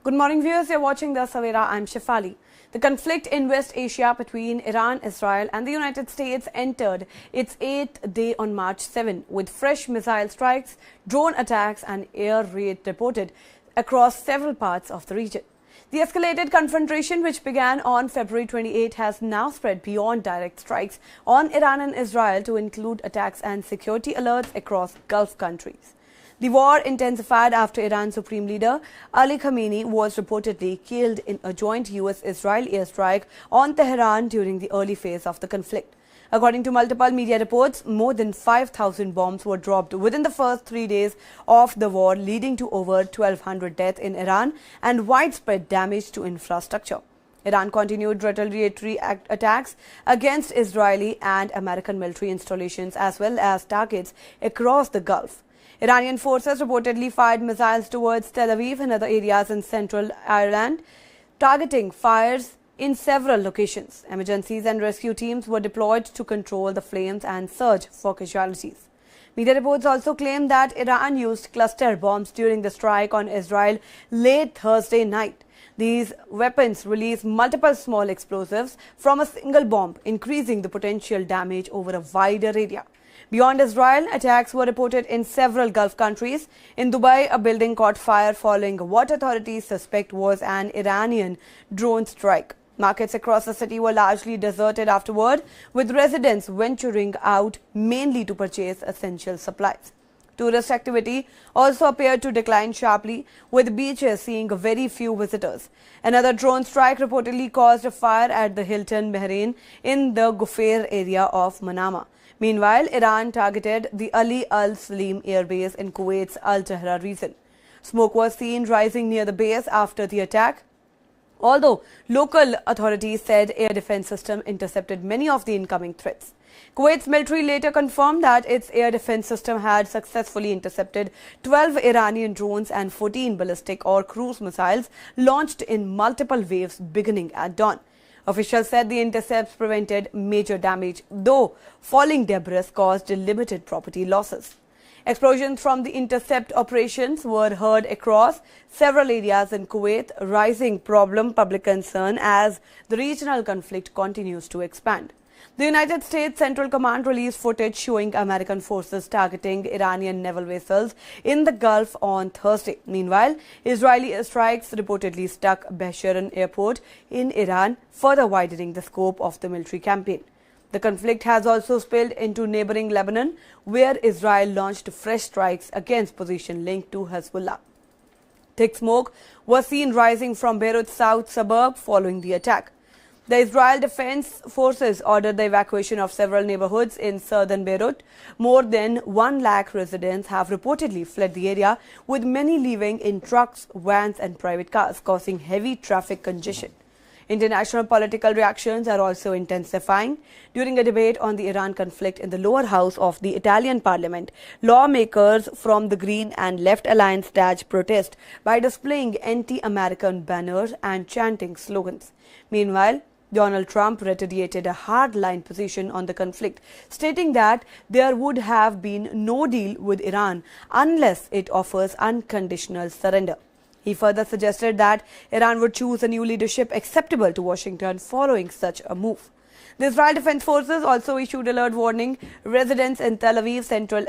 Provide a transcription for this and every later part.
Good morning, viewers. You're watching The Savera. I'm Shefali. The conflict in West Asia between Iran, Israel and the United States entered its 8th day on March 7, with fresh missile strikes, drone attacks and air raid reported across several parts of the region. The escalated confrontation, which began on February 28, has now spread beyond direct strikes on Iran and Israel to include attacks and security alerts across Gulf countries. The war intensified after Iran's Supreme Leader Ali Khamenei was reportedly killed in a joint US-Israel airstrike on Tehran during the early phase of the conflict. According to multiple media reports, more than 5,000 bombs were dropped within the first 3 days of the war, leading to over 1,200 deaths in Iran and widespread damage to infrastructure. Iran continued retaliatory attacks against Israeli and American military installations as well as targets across the Gulf. Iranian forces reportedly fired missiles towards Tel Aviv and other areas in central Ireland, targeting fires in several locations. Emergencies and rescue teams were deployed to control the flames and search for casualties. Media reports also claim that Iran used cluster bombs during the strike on Israel late Thursday night. These weapons release multiple small explosives from a single bomb, increasing the potential damage over a wider area. Beyond Israel, attacks were reported in several Gulf countries. In Dubai, a building caught fire following what authorities suspect was an Iranian drone strike. Markets across the city were largely deserted afterward, with residents venturing out mainly to purchase essential supplies. Tourist activity also appeared to decline sharply, with beaches seeing very few visitors. Another drone strike reportedly caused a fire at the Hilton Bahrain in the Gufair area of Manama. Meanwhile, Iran targeted the Ali Al Salim airbase in Kuwait's Al Tahra region. Smoke was seen rising near the base after the attack, although local authorities said air defense system intercepted many of the incoming threats. Kuwait's military later confirmed that its air defense system had successfully intercepted 12 Iranian drones and 14 ballistic or cruise missiles launched in multiple waves beginning at dawn. Officials said the intercepts prevented major damage, though falling debris caused limited property losses. Explosions from the intercept operations were heard across several areas in Kuwait, raising public concern as the regional conflict continues to expand. The United States Central Command released footage showing American forces targeting Iranian naval vessels in the Gulf on Thursday. Meanwhile, Israeli airstrikes reportedly struck Basharan airport in Iran, further widening the scope of the military campaign. The conflict has also spilled into neighboring Lebanon, where Israel launched fresh strikes against positions linked to Hezbollah. Thick smoke was seen rising from Beirut's south suburb following the attack. The Israel Defense Forces ordered the evacuation of several neighborhoods in southern Beirut. More than 1 lakh residents have reportedly fled the area, with many leaving in trucks, vans and private cars, causing heavy traffic congestion. International political reactions are also intensifying. During a debate on the Iran conflict in the lower house of the Italian parliament, lawmakers from the Green and Left Alliance staged protest by displaying anti-American banners and chanting slogans. Meanwhile, Donald Trump reiterated a hard-line position on the conflict, stating that there would have been no deal with Iran unless it offers unconditional surrender. He further suggested that Iran would choose a new leadership acceptable to Washington following such a move. The Israel Defense Forces also issued alert warning residents in Tel Aviv, central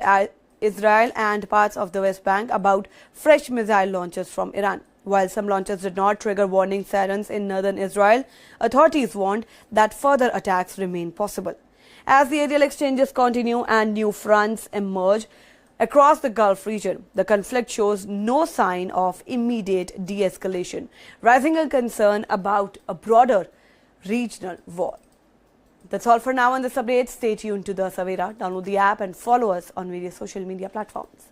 Israel and parts of the West Bank about fresh missile launches from Iran. While some launches did not trigger warning sirens in northern Israel, authorities warned that further attacks remain possible. As the aerial exchanges continue and new fronts emerge across the Gulf region, the conflict shows no sign of immediate de-escalation, raising a concern about a broader regional war. That's all for now on this update. Stay tuned to The Savera. Download the app and follow us on various social media platforms.